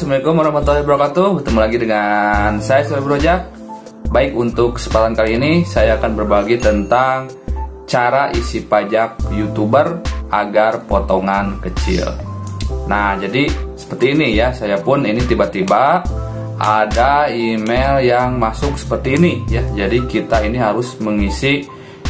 Assalamualaikum warahmatullahi wabarakatuh. Bertemu lagi dengan saya Surya Brojak. Baik, untuk kesempatan kali ini saya akan berbagi tentang cara isi pajak YouTuber agar potongan kecil. Nah, jadi seperti ini ya. Saya pun ini tiba-tiba ada email yang masuk seperti ini ya. Jadi kita ini harus mengisi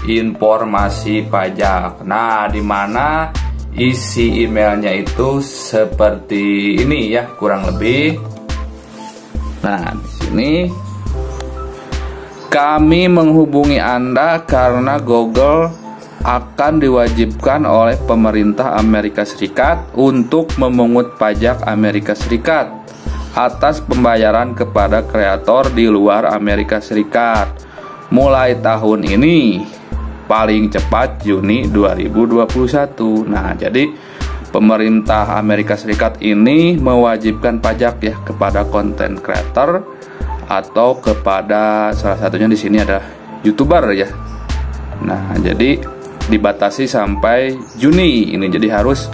informasi pajak. Nah, di mana isi emailnya itu seperti ini ya, kurang lebih. Nah, di sini kami menghubungi Anda karena Google akan diwajibkan oleh pemerintah Amerika Serikat untuk memungut pajak Amerika Serikat atas pembayaran kepada kreator di luar Amerika Serikat mulai tahun ini, paling cepat Juni 2021. Nah, jadi pemerintah Amerika Serikat ini mewajibkan pajak ya kepada konten creator atau kepada salah satunya di sini ada YouTuber ya. Nah, jadi dibatasi sampai Juni ini, jadi harus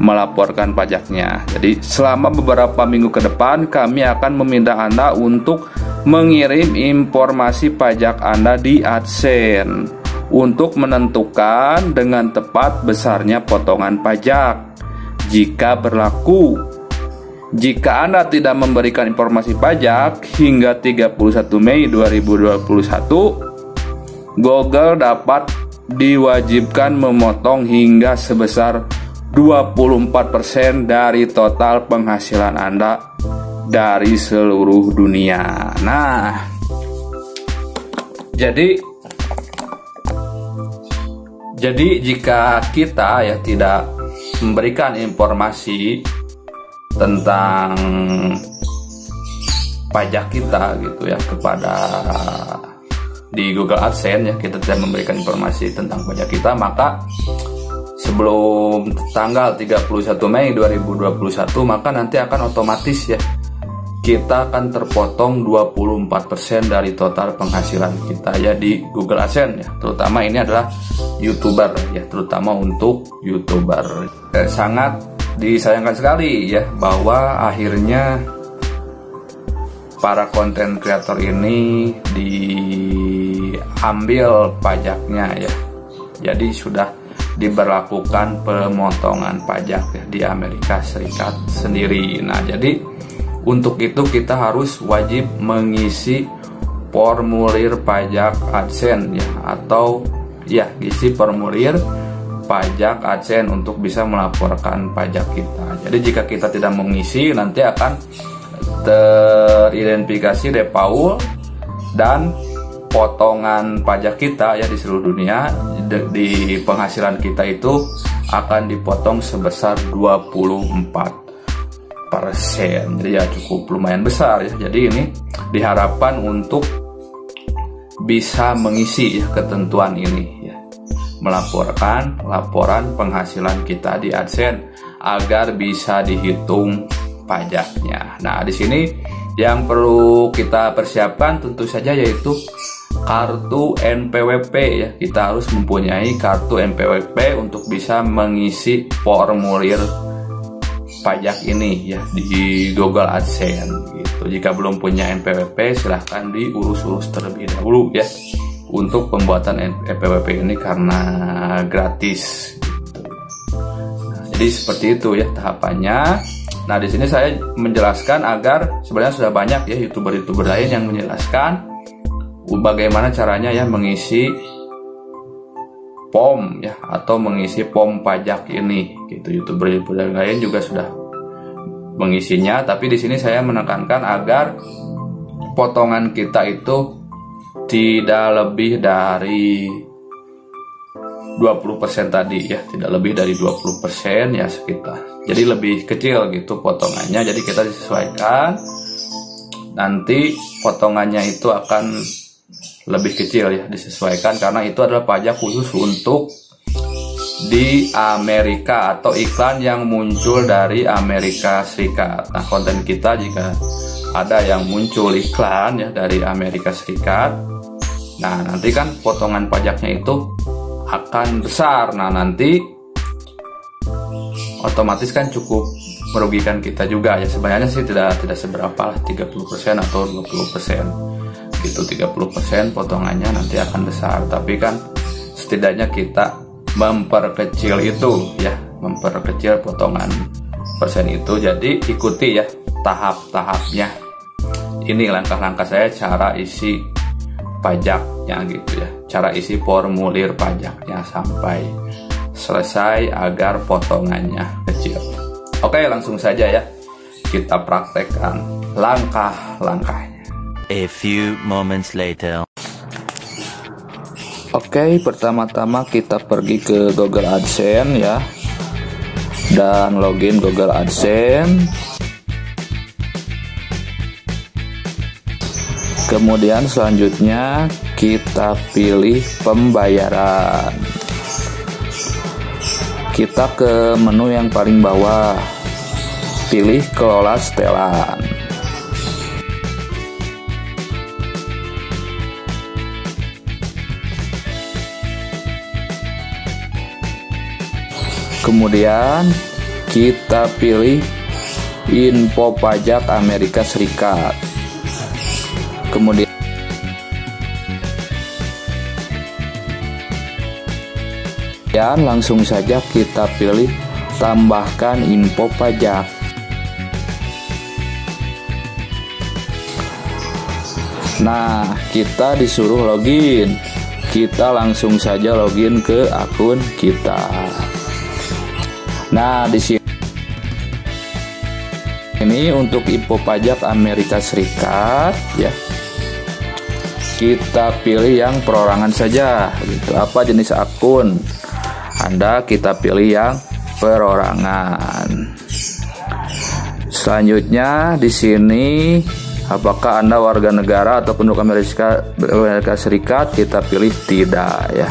melaporkan pajaknya. Jadi selama beberapa minggu ke depan kami akan meminta Anda untuk mengirim informasi pajak Anda di AdSense untuk menentukan dengan tepat besarnya potongan pajak jika berlaku. Jika Anda tidak memberikan informasi pajak hingga 31 Mei 2021, Google dapat diwajibkan memotong hingga sebesar 24% dari total penghasilan Anda dari seluruh dunia. Nah, jadi jika kita ya tidak memberikan informasi tentang pajak kita gitu ya kepada di Google AdSense ya, kita tidak memberikan informasi tentang pajak kita, maka sebelum tanggal 31 Mei 2021 maka nanti akan otomatis ya kita akan terpotong 24% dari total penghasilan kita ya di Google AdSense ya. Terutama ini adalah YouTuber ya, terutama untuk YouTuber. Sangat disayangkan sekali ya bahwa akhirnya para konten kreator ini diambil pajaknya ya. Jadi sudah diberlakukan pemotongan pajak ya di Amerika Serikat sendiri. Nah, jadi untuk itu kita harus wajib mengisi formulir pajak AdSense ya, atau ya isi formulir pajak AdSense untuk bisa melaporkan pajak kita. Jadi jika kita tidak mengisi nanti akan teridentifikasi depaul dan potongan pajak kita ya di seluruh dunia di penghasilan kita itu akan dipotong sebesar 24%. Jadi ya cukup lumayan besar ya. Jadi ini diharapkan untuk bisa mengisi ya ketentuan ini ya, melaporkan laporan penghasilan kita di AdSense agar bisa dihitung pajaknya. Nah, di sini yang perlu kita persiapkan tentu saja yaitu kartu NPWP ya. Kita harus mempunyai kartu NPWP untuk bisa mengisi formulir pajak ini ya di Google AdSense gitu. Jika belum punya NPWP silahkan diurus-urus terlebih dahulu ya untuk pembuatan NPWP ini karena gratis gitu. Nah, jadi seperti itu ya tahapannya. Nah, di sini saya menjelaskan agar sebenarnya sudah banyak ya YouTuber-YouTuber lain yang menjelaskan bagaimana caranya ya mengisi POM ya atau mengisi POM pajak ini gitu. YouTuber lain juga sudah mengisinya, tapi di sini saya menekankan agar potongan kita itu tidak lebih dari 20% tadi ya, tidak lebih dari 20% ya sekitar. Jadi lebih kecil gitu potongannya. Jadi kita disesuaikan. Nanti potongannya itu akan lebih kecil ya, disesuaikan karena itu adalah pajak khusus untuk di Amerika atau iklan yang muncul dari Amerika Serikat. Nah, konten kita jika ada yang muncul iklan ya dari Amerika Serikat, nah nanti kan potongan pajaknya itu akan besar. Nah, nanti otomatis kan cukup merugikan kita juga ya. Sebenarnya sih tidak seberapa lah, 30% atau 20% gitu. 30% potongannya nanti akan besar, tapi kan setidaknya kita memperkecil itu ya, memperkecil potongan persen itu. Jadi ikuti ya tahap-tahapnya. Ini langkah-langkah saya cara isi pajaknya gitu ya, cara isi formulir pajaknya sampai selesai agar potongannya kecil. Oke, langsung saja ya kita praktekkan langkah-langkahnya. A few moments later. Oke, pertama-tama kita pergi ke Google AdSense ya, dan login Google AdSense. Kemudian selanjutnya kita pilih pembayaran. Kita ke menu yang paling bawah, pilih kelola setelan. Kemudian kita pilih info pajak Amerika Serikat. Kemudian langsung saja kita pilih tambahkan info pajak. Nah, kita disuruh login. Kita langsung saja login ke akun kita. Nah, di sini ini untuk info pajak Amerika Serikat ya. Kita pilih yang perorangan saja gitu. Apa jenis akun Anda, kita pilih yang perorangan. Selanjutnya di sini apakah Anda warga negara atau penduduk Amerika Serikat, kita pilih tidak ya.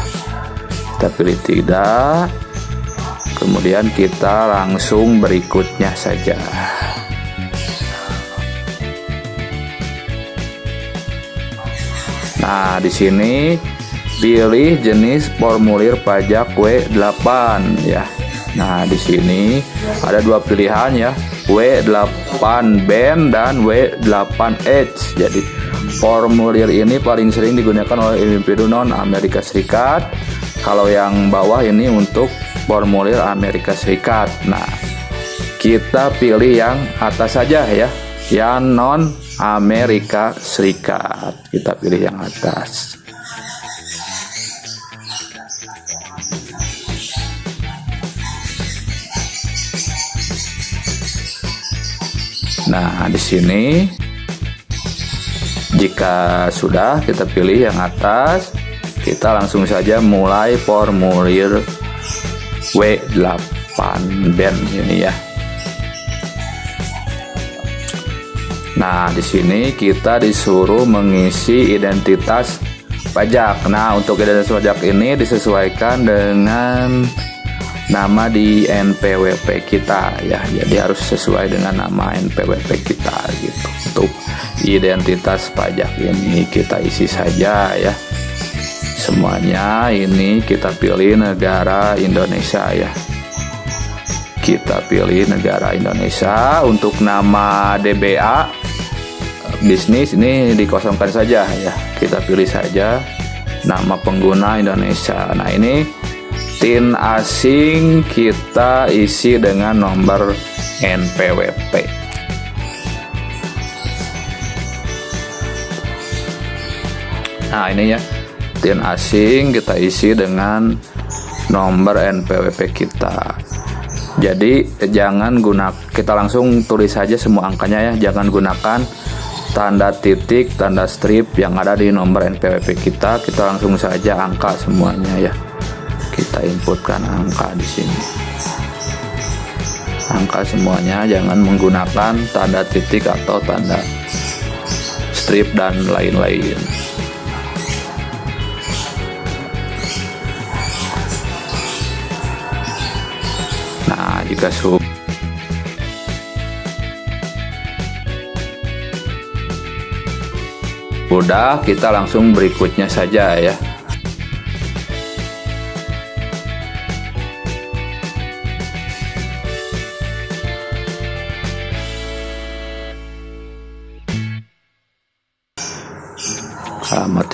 Kita pilih tidak. Kemudian kita langsung berikutnya saja. Nah, di sini pilih jenis formulir pajak W8 ya. Nah, di sini ada dua pilihan ya, W8 band dan W8H. Jadi formulir ini paling sering digunakan oleh individu non Amerika Serikat. Kalau yang bawah ini untuk formulir Amerika Serikat. Nah, kita pilih yang atas saja ya, yang non Amerika Serikat. Kita pilih yang atas. Nah, di sini jika sudah kita pilih yang atas, kita langsung saja mulai formulir W8 band ini ya. Nah, di sini kita disuruh mengisi identitas pajak. Nah, untuk identitas pajak ini disesuaikan dengan nama di NPWP kita ya. Jadi harus sesuai dengan nama NPWP kita gitu. Untuk identitas pajak ini kita isi saja ya. Semuanya ini kita pilih negara Indonesia ya. Kita pilih negara Indonesia. Untuk nama DBA bisnis ini dikosongkan saja ya. Kita pilih saja nama pengguna Indonesia. Nah, ini TIN asing kita isi dengan nomor NPWP. Nah, ini ya, TIN asing kita isi dengan nomor NPWP kita. Jadi kita langsung tulis saja semua angkanya ya. Jangan gunakan tanda titik, tanda strip yang ada di nomor NPWP kita. Kita langsung saja angka semuanya ya. Kita inputkan angka di sini. Angka semuanya, jangan menggunakan tanda titik atau tanda strip dan lain-lain. Nah, jika udah, kita langsung berikutnya saja ya.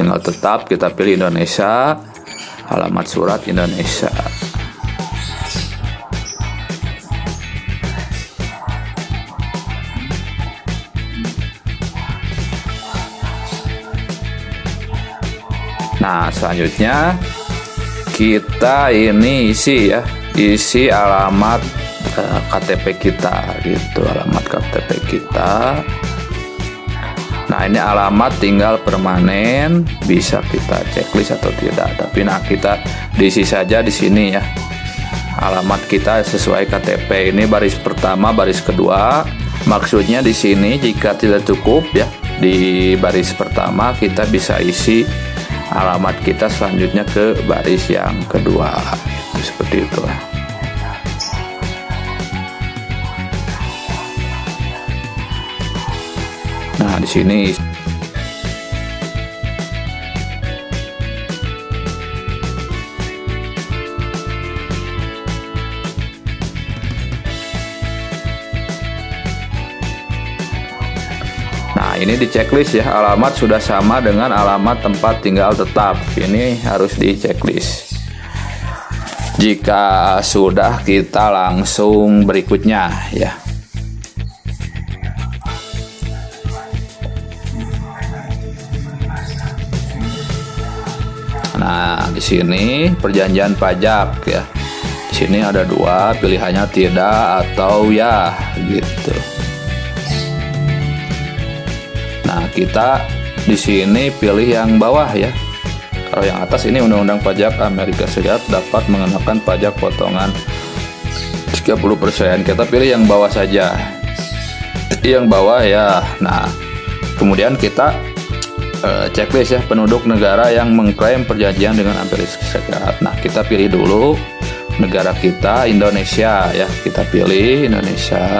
tanggal tetap kita pilih Indonesia, alamat surat Indonesia. Nah, selanjutnya kita ini isi alamat KTP kita gitu, alamat KTP kita. Nah, ini alamat tinggal permanen, bisa kita checklist atau tidak. Tapi nah, kita diisi saja di sini ya. Alamat kita sesuai KTP. Ini baris pertama, baris kedua. Maksudnya di sini jika tidak cukup ya di baris pertama, kita bisa isi alamat kita selanjutnya ke baris yang kedua. Seperti itulah. Nah, di sini ini di checklist ya, alamat sudah sama dengan alamat tempat tinggal tetap. Ini harus di checklist. Jika sudah, kita langsung berikutnya ya. Nah, di sini perjanjian pajak ya. Di sini ada dua, pilihannya tidak atau ya gitu. Nah, kita di sini pilih yang bawah ya. Kalau yang atas ini Undang-Undang Pajak Amerika Serikat dapat mengenakan pajak potongan 30%. Kita pilih yang bawah saja. Yang bawah ya. Nah, kemudian kita checklist ya, penduduk negara yang mengklaim perjanjian dengan Amerika Serikat. Nah, kita pilih dulu negara kita, Indonesia ya. Kita pilih Indonesia.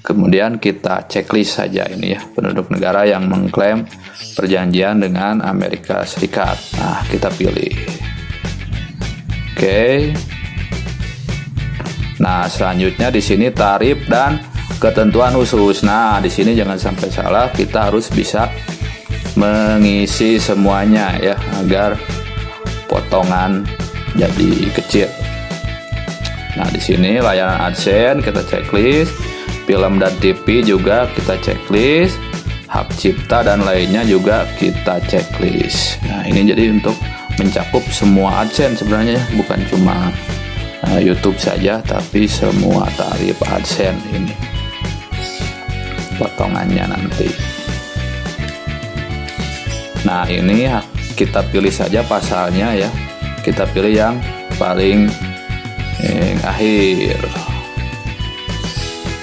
Kemudian kita checklist saja ini ya, penduduk negara yang mengklaim perjanjian dengan Amerika Serikat. Nah, kita pilih. Oke. Nah, selanjutnya di sini tarif dan ketentuan khusus. Nah, di sini jangan sampai salah, kita harus bisa mengisi semuanya ya agar potongan jadi kecil. Nah, di sini layanan AdSense kita checklist. Film dan TV juga kita checklist, hak cipta dan lainnya juga kita checklist. Nah, ini jadi untuk mencakup semua AdSense sebenarnya, bukan cuma YouTube saja, tapi semua tarif AdSense ini potongannya nanti. Nah, ini kita pilih saja pasalnya ya, kita pilih yang paling akhir.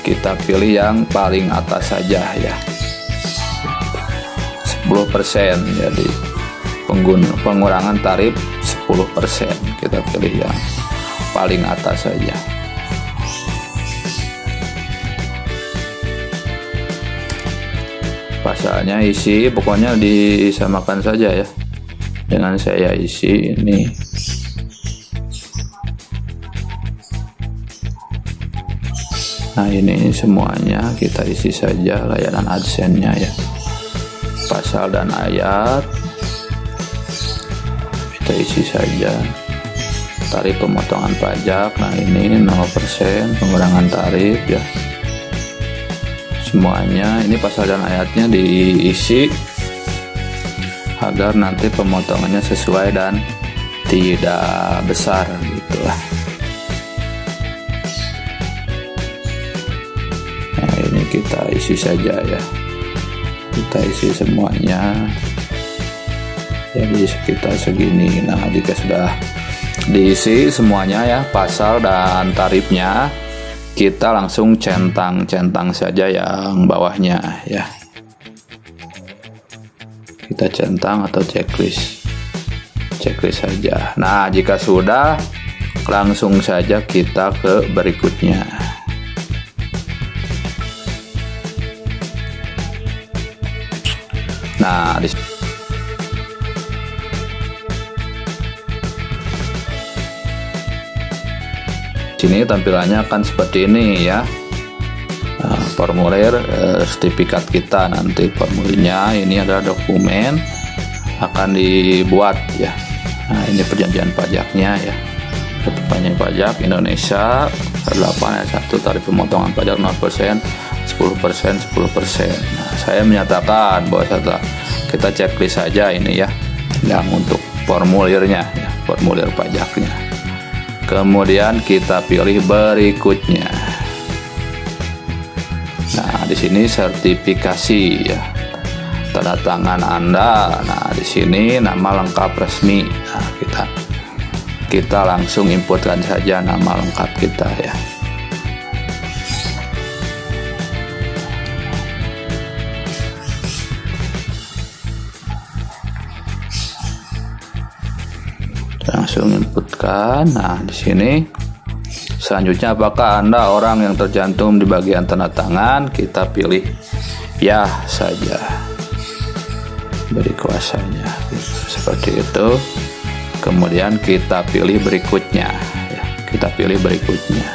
Kita pilih yang paling atas saja ya, 10%, jadi pengurangan tarif 10%. Kita pilih yang paling atas saja. Pasalnya isi, pokoknya disamakan saja ya dengan saya isi ini. Nah, ini semuanya kita isi saja layanan AdSense-nya ya. Pasal dan ayat kita isi saja. Tarif pemotongan pajak, nah ini 0% pengurangan tarif ya. Semuanya ini pasal dan ayatnya diisi agar nanti pemotongannya sesuai dan tidak besar gitulah. Kita isi saja ya, kita isi semuanya jadi sekitar segini. Nah, jika sudah diisi semuanya ya pasal dan tarifnya, kita langsung centang saja yang bawahnya ya, kita centang atau checklist saja. Nah, jika sudah, langsung saja kita ke berikutnya. Nah, di sini tampilannya akan seperti ini ya. Nah, formulir sertifikat kita. Nanti formulirnya ini adalah dokumen akan dibuat ya. Nah, ini perjanjian pajaknya ya. Perjanjian pajak Indonesia 8 ayat 1 tarif pemotongan pajak 0%, 10%, 10%. Nah, saya menyatakan bahwa setelah kita checklist saja ini ya, yang untuk formulirnya ya, formulir pajaknya. Kemudian kita pilih berikutnya. Nah, di sini sertifikasi ya. Tanda tangan Anda. Nah, di sini nama lengkap resmi. Nah, kita langsung inputkan saja nama lengkap kita ya. Langsung inputkan. Nah, di sini selanjutnya apakah Anda orang yang tercantum di bagian tanda tangan? Kita pilih ya saja. Beri kuasanya seperti itu. Kemudian kita pilih berikutnya ya. Kita pilih berikutnya.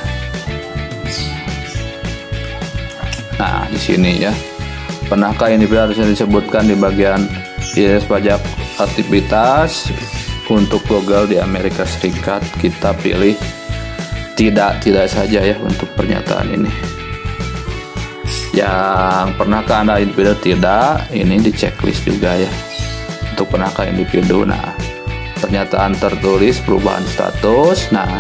Nah, di sini ya. Pernahkah ini harusnya disebutkan di bagian IRS pajak aktivitas untuk Google di Amerika Serikat? Kita pilih tidak saja ya untuk pernyataan ini. Yang pernahkah Anda individu? Tidak. Ini di checklist juga ya. Untuk pernahkah individu. Nah, pernyataan tertulis perubahan status. Nah,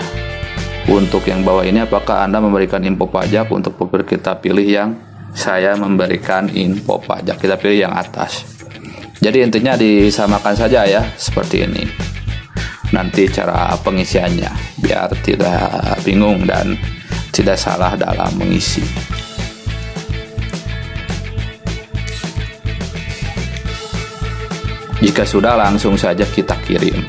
untuk yang bawah ini apakah Anda memberikan info pajak? Untuk kita pilih yang saya memberikan info pajak. Kita pilih yang atas. Jadi intinya disamakan saja ya, seperti ini. Nanti cara pengisiannya biar tidak bingung dan tidak salah dalam mengisi. Jika sudah, langsung saja kita kirim.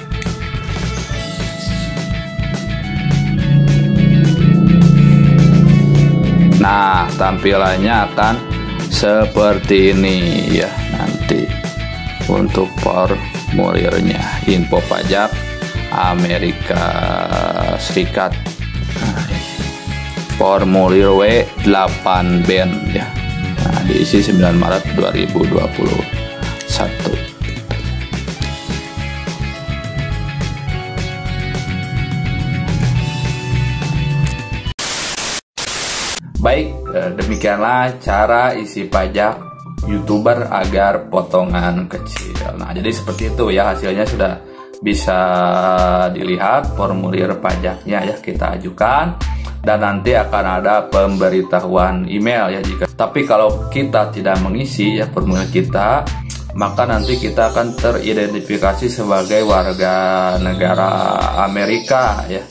Nah, tampilannya akan seperti ini ya nanti untuk formulirnya. Info pajak Amerika Serikat. Nah, formulir W8 BEN ya. Nah, diisi 9 Maret 2021. Baik, demikianlah cara isi pajak YouTuber agar potongan kecil. Nah, jadi seperti itu ya, hasilnya sudah bisa dilihat formulir pajaknya ya, kita ajukan dan nanti akan ada pemberitahuan email ya jika. Tapi kalau kita tidak mengisi ya formulir kita, maka nanti kita akan teridentifikasi sebagai warga negara Amerika ya.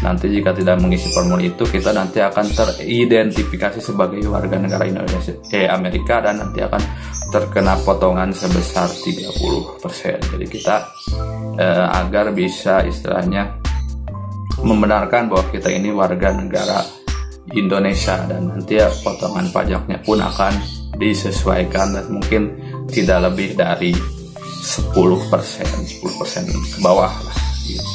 Nanti jika tidak mengisi formulir itu, kita nanti akan teridentifikasi sebagai warga negara Indonesia, Amerika, dan nanti akan terkena potongan sebesar 30%. Jadi kita agar bisa istilahnya membenarkan bahwa kita ini warga negara Indonesia, dan nanti ya potongan pajaknya pun akan disesuaikan dan mungkin tidak lebih dari 10% ke bawah lah gitu.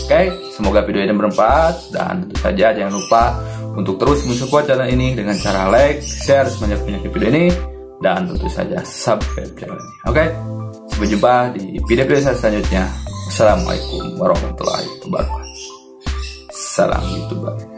Oke, semoga video ini bermanfaat dan tentu saja jangan lupa untuk terus mensupport channel ini dengan cara like, share sebanyak-banyaknya video ini, dan tentu saja subscribe channel ini. Oke, sampai jumpa di video-video saya selanjutnya. Assalamualaikum warahmatullahi wabarakatuh. Salam YouTuber.